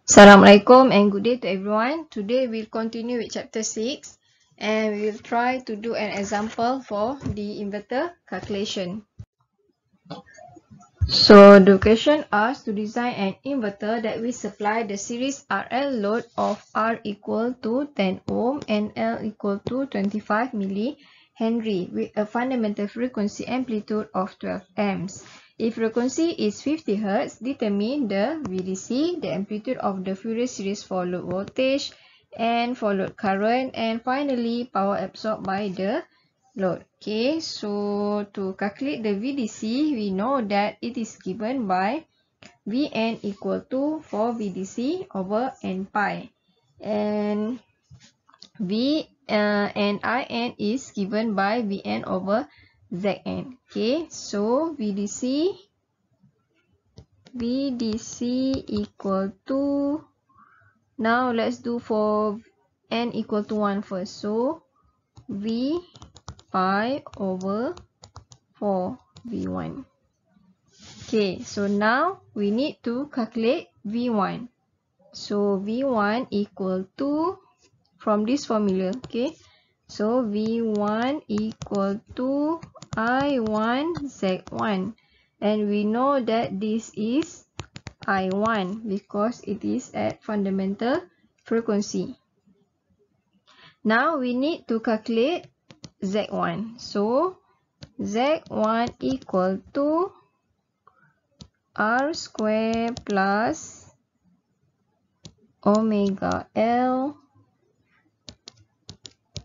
Assalamualaikum and good day to everyone. Today we'll continue with chapter 6 and we'll try to do an example for the inverter calculation. So the question asks to design an inverter that will supply the series RL load of R equal to 10 ohm and L equal to 25 millihenry with a fundamental frequency amplitude of 12 amps. If frequency is 50 Hz, determine the VDC, the amplitude of the Fourier series for load voltage and for load current, and finally power absorbed by the load. Okay, so to calculate the VDC, we know that it is given by Vn equal to 4 VDC over n pi, and and In is given by Vn over Zn. Okay, so VDC equal to, now let's do for n equal to 1 first. So V pi over 4 V1. Okay, so now we need to calculate V1. So V1 equal to, from this formula, okay, so V1 equal to I1 Z1, and we know that this is I1 because it is at fundamental frequency. Now we need to calculate Z1. So Z1 equal to R square plus omega L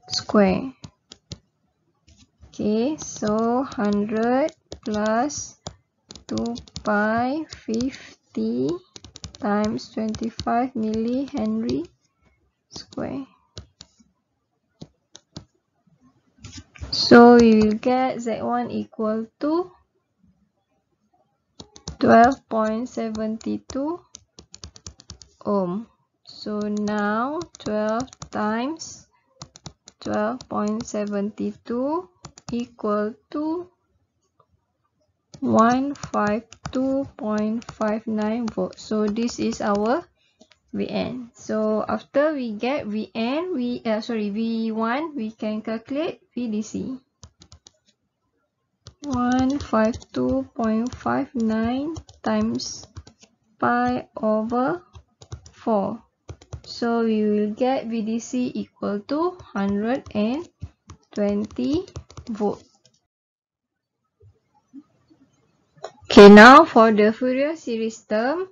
square. Okay, so 100 plus 2 pi 50 times 25 millihenry square. So we will get Z1 equal to 12.72 ohm. So now 12 times 12.72 equal to 152.59 volts. So this is our Vn. So after we get Vn, V1, we can calculate VDC. 152.59 times pi over 4. So we will get VDC equal to 120 volt. Okay, now for the Fourier series term,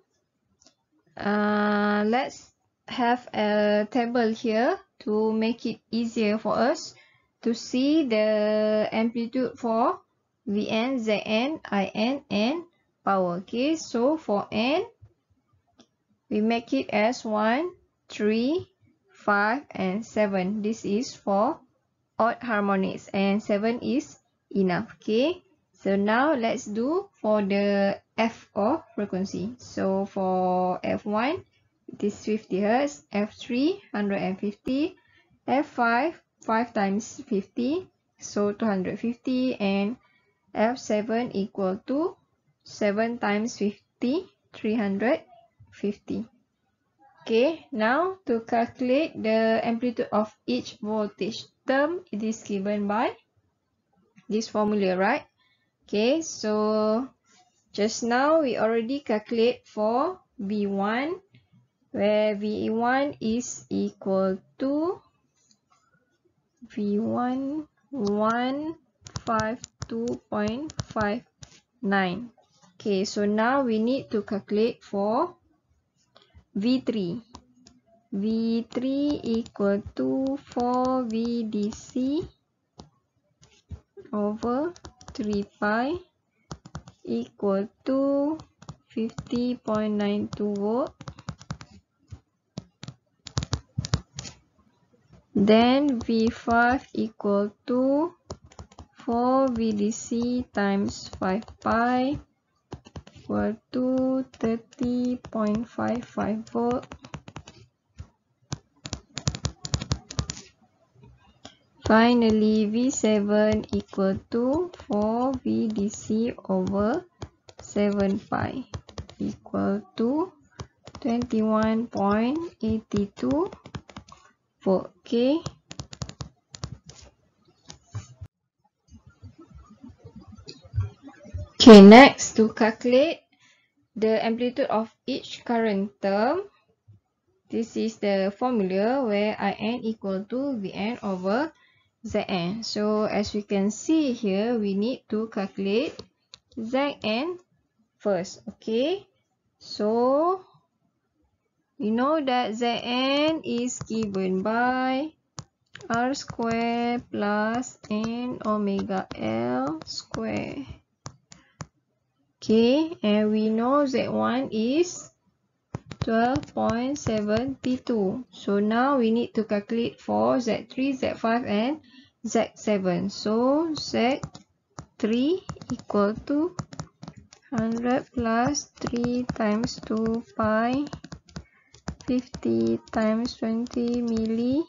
let's have a table here to make it easier for us to see the amplitude for Vn, Zn, In, and power. Okay, so for n, we make it as 1, 3, 5, and 7. This is for odd harmonics, and 7 is enough. Okay, so now let's do for the F of frequency. So for F1, it is 50 Hz, F3, 150, F5, 5 times 50, so 250, and F7 equal to 7 times 50, 350. Okay, now to calculate the amplitude of each voltage term, it is given by this formula, right? Okay, so just now we already calculate for V1, where V1 is equal to V1 152.59. Okay, so now we need to calculate for V3. V3 equal to 4 VDC over 3 pi equal to 50.92 volt. Then V5 equal to 4 VDC times 5 pi equal to 30.55 volt. Finally, V7 equal to 4 VDC over 7 pi equal to 21.82 volt. Okay. Okay, next to calculate the amplitude of each current term, this is the formula where In equal to Vn over Zn. So as we can see here, we need to calculate Zn first. Okay, so we know that Zn is given by R square plus N omega L square. Okay, and we know Z1 is 12.72. So now we need to calculate for Z3, Z5 and Z7. So Z3 equal to 100 plus 3 times 2 pi 50 times 20 millihenry.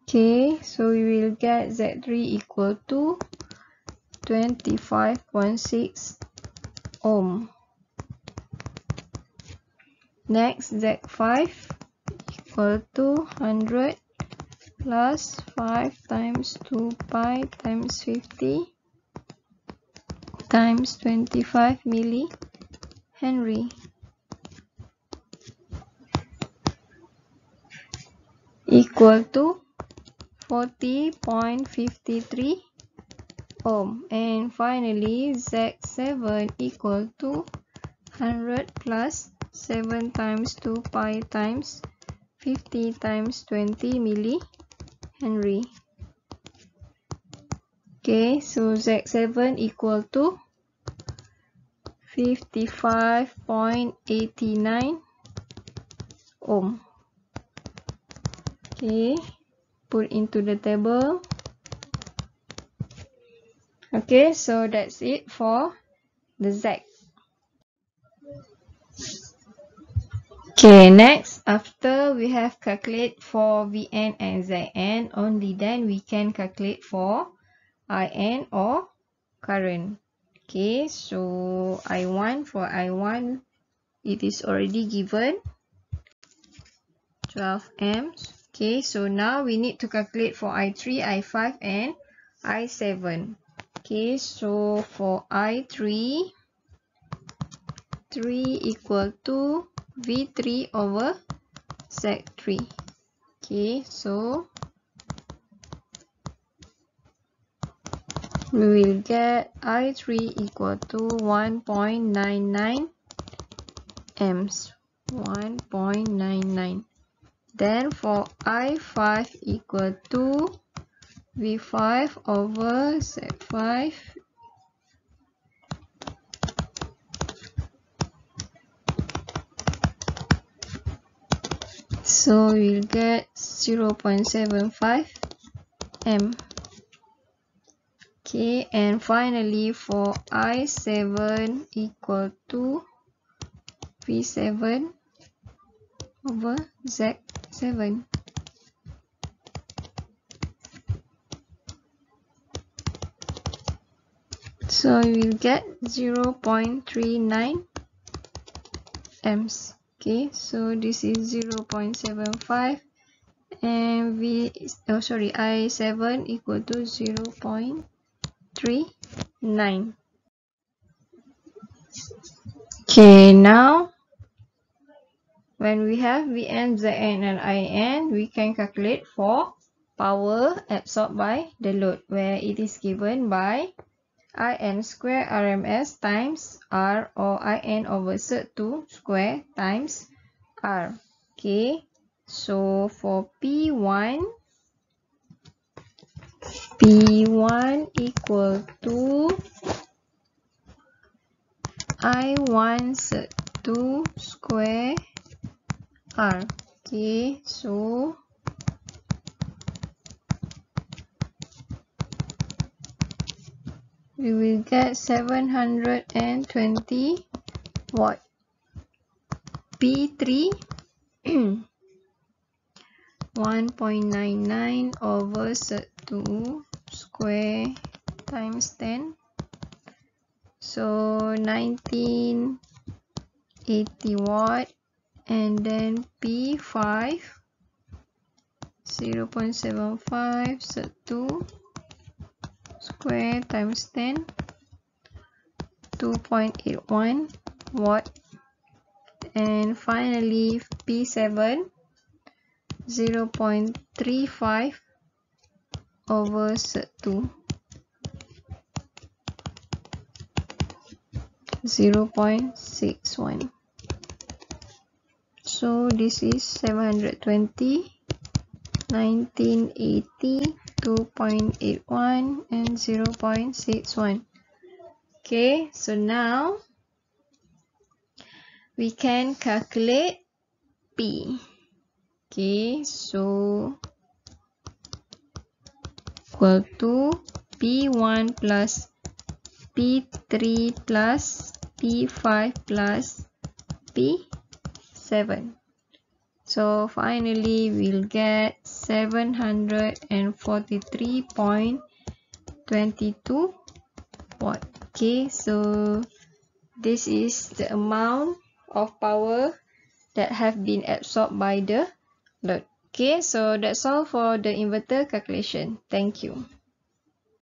Okay, so we will get Z3 equal to 25.6 ohm. Next, Z5 equal to 100 plus 5 times 2 pi times 50 times 25 millihenry equal to 40.53 ohm. And finally, Z7 equal to 100 plus 7 times 2 pi times 50 times 20 millihenry. Okay, so Z7 equal to 55.89 ohm. Okay, put into the table. Okay, so that's it for the Z. Okay, next, after we have calculated for Vn and Zn, only then we can calculate for In or current. Okay, so I1, for I1, it is already given 12 amps. Okay, so now we need to calculate for I3, I5 and I7. Okay, so for I3, 3 equal to V3 over Z3. Okay, so we will get I3 equal to 1.99 amps. 1.99. Then for I5 equal to V5 over Z5. So we'll get 0.75 amp. Okay, and finally for I7 equal to V7 over Z7. So we will get 0.39 amps. Okay, so this is 0.75 and I7 equal to 0.39. Okay, now when we have Vn, Zn and In, we can calculate for power absorbed by the load, where it is given by In square RMS times R, or In over Z2 square times R. Okay, so for P1 equal to I1 Z2 square R. Okay, so we will get 720 watt. P3 1.99 over Z2 square times 10. So 1980 watt, and then P5 0.75 2 square times 10, 2.81 watt, and finally P7 0.35 over 2, 0.61. So this is 720, 1980, 2.81 and 0.61. Okay, so now we can calculate P. Okay, so equal to P1 plus P3 plus P5 plus P7. So finally we'll get 743.22 watt. Okay, so this is the amount of power that have been absorbed by the load. Okay, so that's all for the inverter calculation. Thank you.